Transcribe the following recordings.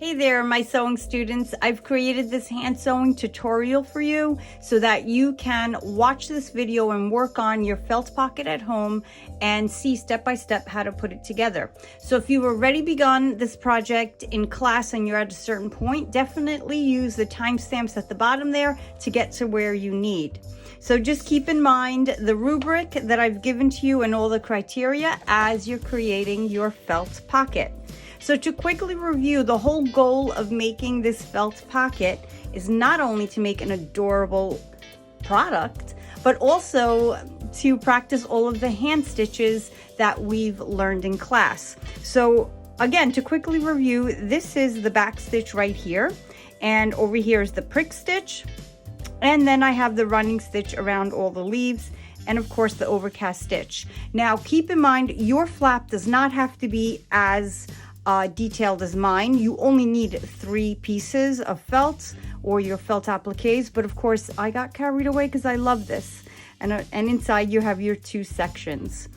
Hey there, my sewing students. I've created this hand sewing tutorial for you so that you can watch this video and work on your felt pocket at home and see step by step how to put it together. So if you've already begun this project in class and you're at a certain point, definitely use the timestamps at the bottom there to get to where you need. So just keep in mind the rubric that I've given to you and all the criteria as you're creating your felt pocket. So to quickly review, the whole goal of making this felt pocket is not only to make an adorable product, but also to practice all of the hand stitches that we've learned in class. So again, to quickly review, this is the back stitch right here, and over here is the prick stitch, and then I have the running stitch around all the leaves, and of course the overcast stitch. Now keep in mind, your flap does not have to be as detailed as mine. You only need 3 pieces of felt or your felt appliques, but of course I got carried away because I love this. And inside you have your 2 sections.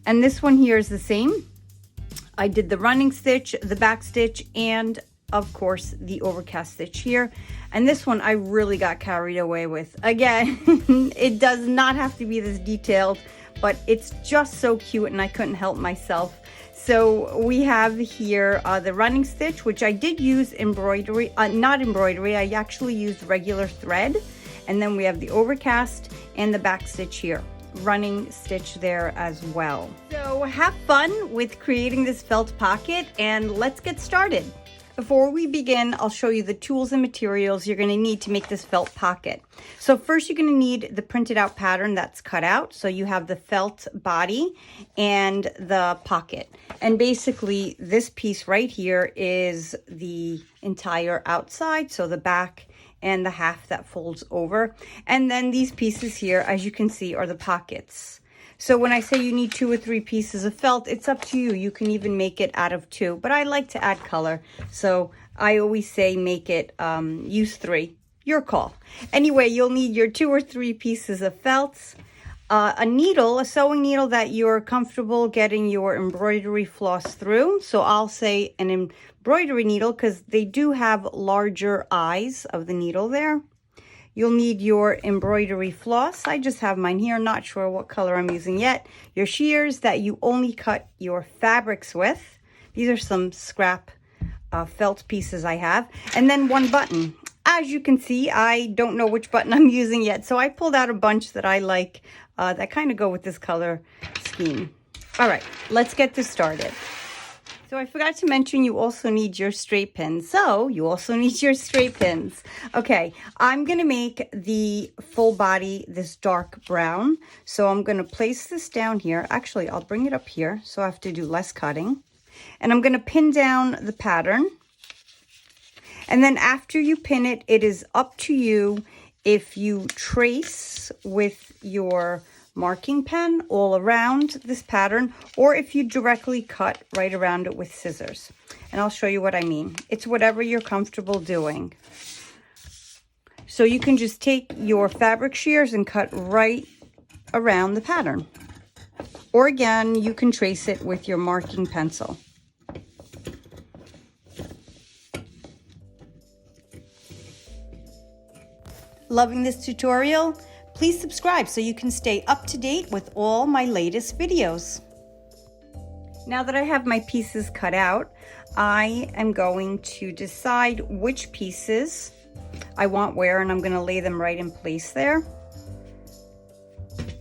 And this one here is the same. I did the running stitch, the back stitch, and of course the overcast stitch here. And this one I really got carried away with. Again, it does not have to be this detailed, but it's just so cute and I couldn't help myself. So we have here the running stitch, which I did use embroidery, not embroidery, I actually used regular thread. And then we have the overcast and the back stitch here, running stitch there as well. So have fun with creating this felt pocket and let's get started. Before we begin, I'll show you the tools and materials you're going to need to make this felt pocket. So first you're going to need the printed out pattern that's cut out. So you have the felt body and the pocket. And basically this piece right here is the entire outside, so the back and the half that folds over. And then these pieces here, as you can see, are the pockets. So when I say you need 2 or 3 pieces of felt, it's up to you. You can even make it out of 2, but I like to add color. So I always say make it, use 3, your call. Anyway, you'll need your 2 or 3 pieces of felt, a needle, a sewing needle that you're comfortable getting your embroidery floss through. So I'll say an embroidery needle because they do have larger eyes of the needle there. You'll need your embroidery floss. I just have mine here, not sure what color I'm using yet. Your shears that you only cut your fabrics with. These are some scrap felt pieces I have. And then 1 button. As you can see, I don't know which button I'm using yet, so I pulled out a bunch that I like that kind of go with this color scheme. All right, let's get this started. So I forgot to mention you also need your straight pins. So you also need your straight pins. Okay, I'm going to make the full body this dark brown. So I'm going to place this down here. Actually, I'll bring it up here so I have to do less cutting. And I'm going to pin down the pattern. And then after you pin it, it is up to you if you trace with your marking pen all around this pattern, or if you directly cut right around it with scissors. And I'll show you what I mean. It's whatever you're comfortable doing. So you can just take your fabric shears and cut right around the pattern. Or again, you can trace it with your marking pencil. Loving this tutorial? Please subscribe so you can stay up to date with all my latest videos. Now that I have my pieces cut out, I am going to decide which pieces I want where, and I'm going to lay them right in place there.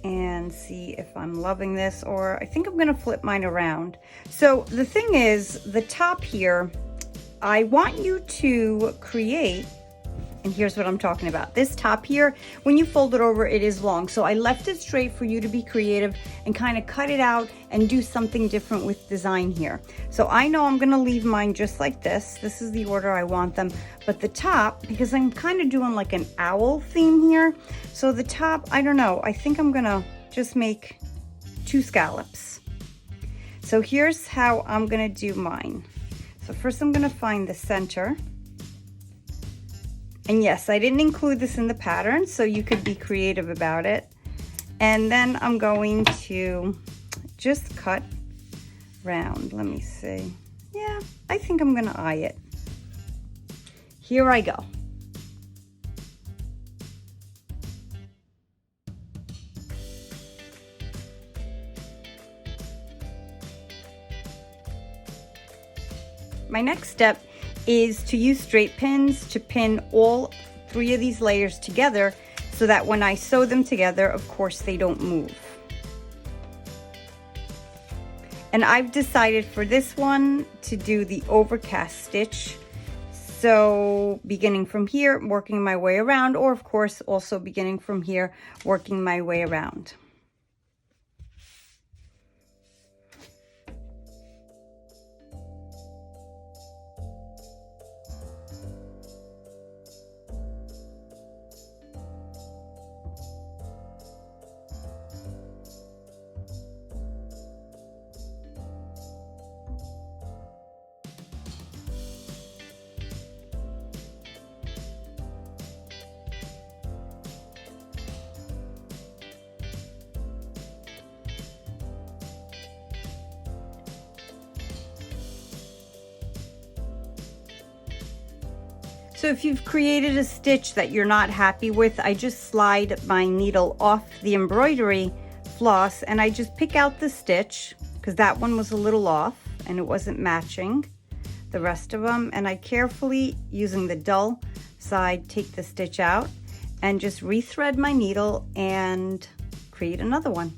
And see if I'm loving this, or I think I'm going to flip mine around. So the thing is, the top here, I want you to create. And here's what I'm talking about. This top here, when you fold it over, it is long. So I left it straight for you to be creative and kind of cut it out and do something different with design here. So I know I'm going to leave mine just like this. This is the order I want them. But the top, because I'm kind of doing like an owl theme here. So the top, I don't know. I think I'm going to just make 2 scallops. So here's how I'm going to do mine. So first I'm going to find the center. And yes, I didn't include this in the pattern, so you could be creative about it. And then I'm going to just cut round. Let me see. Yeah, I think I'm gonna eye it. here I go. My next step is to use straight pins to pin all 3 of these layers together so that when I sew them together, of course, they don't move. And I've decided for this one to do the overcast stitch. So beginning from here, working my way around, or of course, also beginning from here, working my way around. So if you've created a stitch that you're not happy with, I just slide my needle off the embroidery floss and I just pick out the stitch because that one was a little off and it wasn't matching the rest of them. And I carefully, using the dull side, take the stitch out and just rethread my needle and create another one.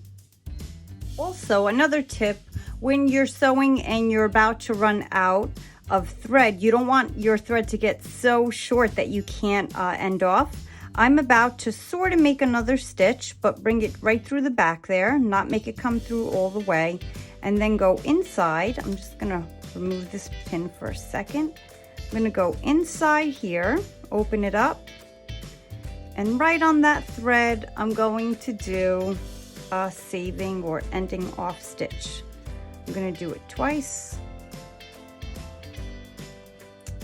Also, another tip, when you're sewing and you're about to run out of thread, you don't want your thread to get so short that you can't end off. I'm about to sort of make another stitch, but bring it right through the back there, not make it come through all the way, and then go inside. I'm just gonna remove this pin for a second. I'm gonna go inside here, open it up, and right on that thread, I'm going to do a saving or ending off stitch. I'm gonna do it twice.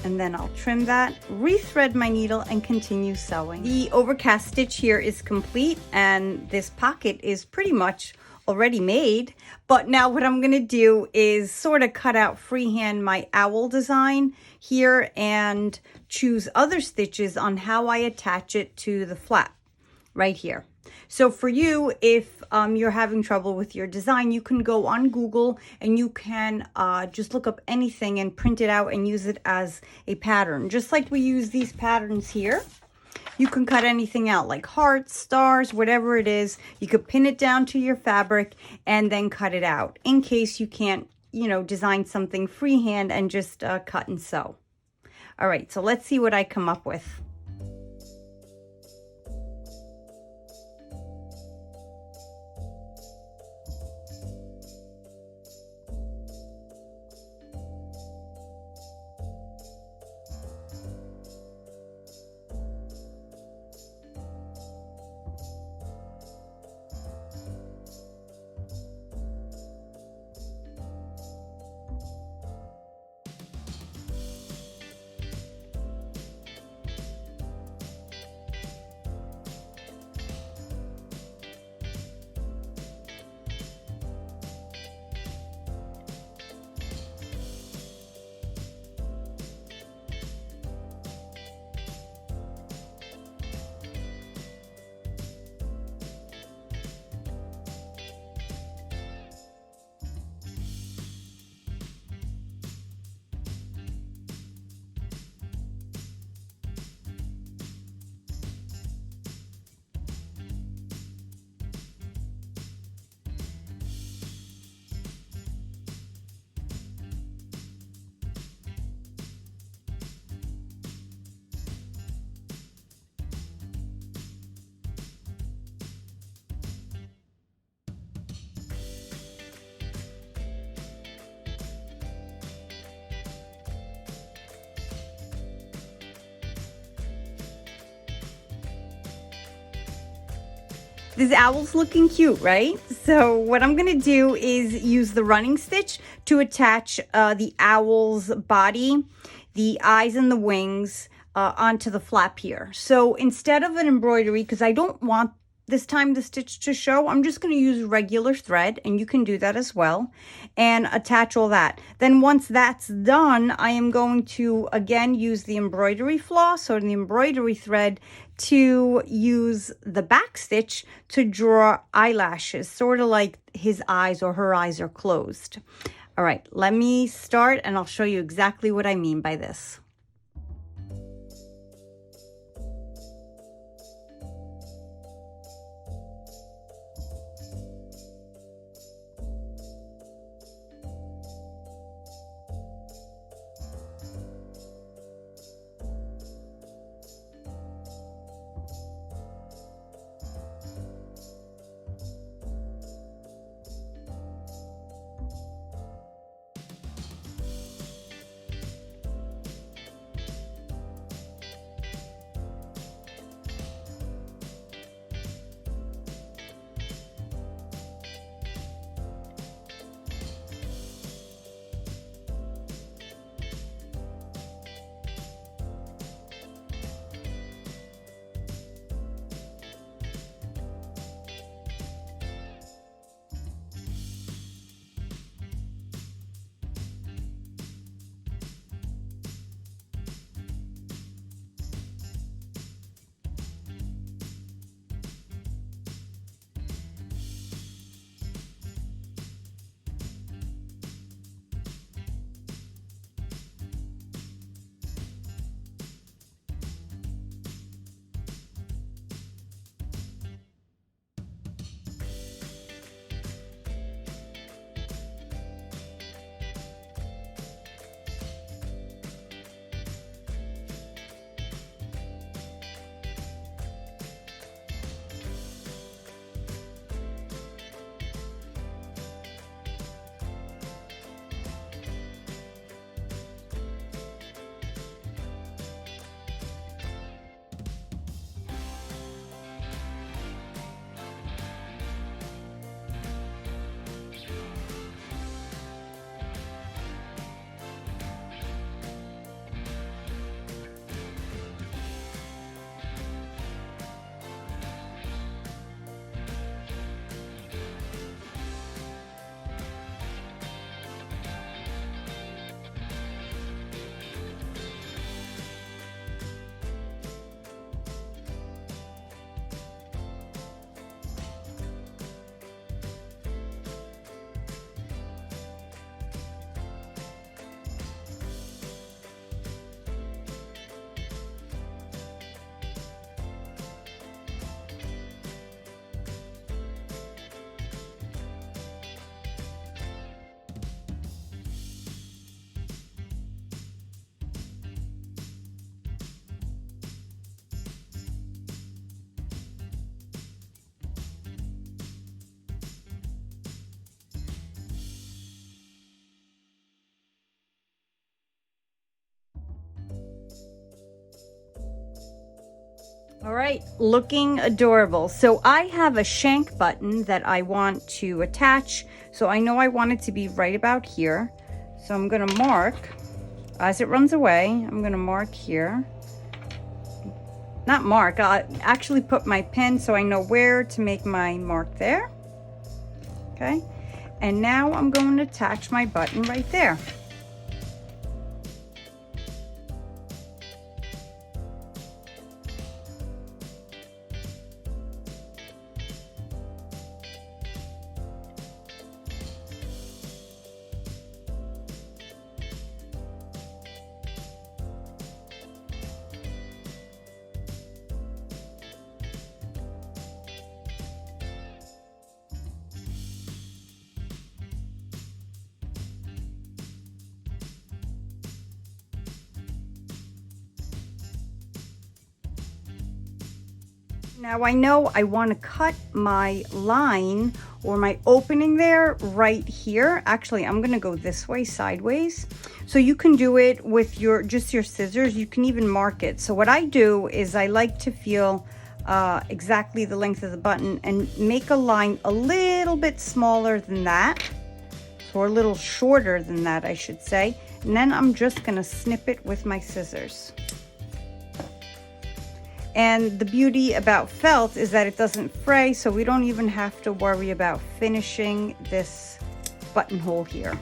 And then I'll trim that, rethread my needle, and continue sewing. The overcast stitch here is complete, and this pocket is pretty much already made. But now what I'm gonna do is sort of cut out freehand my owl design here and choose other stitches on how I attach it to the flap right here. So for you, if you're having trouble with your design, you can go on Google and you can just look up anything and print it out and use it as a pattern. Just like we use these patterns here. You can cut anything out like hearts, stars, whatever it is. You could pin it down to your fabric and then cut it out in case you can't, you know, design something freehand and just cut and sew. All right, so let's see what I come up with. This owl's looking cute, right? So what I'm gonna do is use the running stitch to attach the owl's body, the eyes and the wings onto the flap here. So instead of an embroidery, because I don't want this time the stitch to show, I'm just going to use regular thread, and you can do that as well, and attach all that. Then once that's done, I am going to again use the embroidery floss or the embroidery thread to use the back stitch to draw eyelashes, sort of like his eyes or her eyes are closed. All right, let me start and I'll show you exactly what I mean by this. All right, looking adorable. So I have a shank button that I want to attach. So I know I want it to be right about here. So I'm gonna mark, as it runs away, I'm gonna mark here. Not mark, I'll actually put my pen so I know where to make my mark there. Okay, and now I'm going to attach my button right there. Now I know I want to cut my line or my opening there right here. Actually, I'm going to go this way, sideways. So you can do it with just your scissors. You can even mark it. So what I do is I like to feel exactly the length of the button and make a line a little bit smaller than that, or a little shorter than that, I should say. And then I'm just going to snip it with my scissors. And the beauty about felt is that it doesn't fray, so we don't even have to worry about finishing this buttonhole here.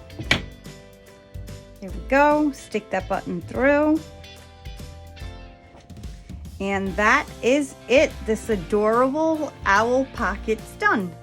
There we go, stick that button through. And that is it. This adorable owl pocket's done.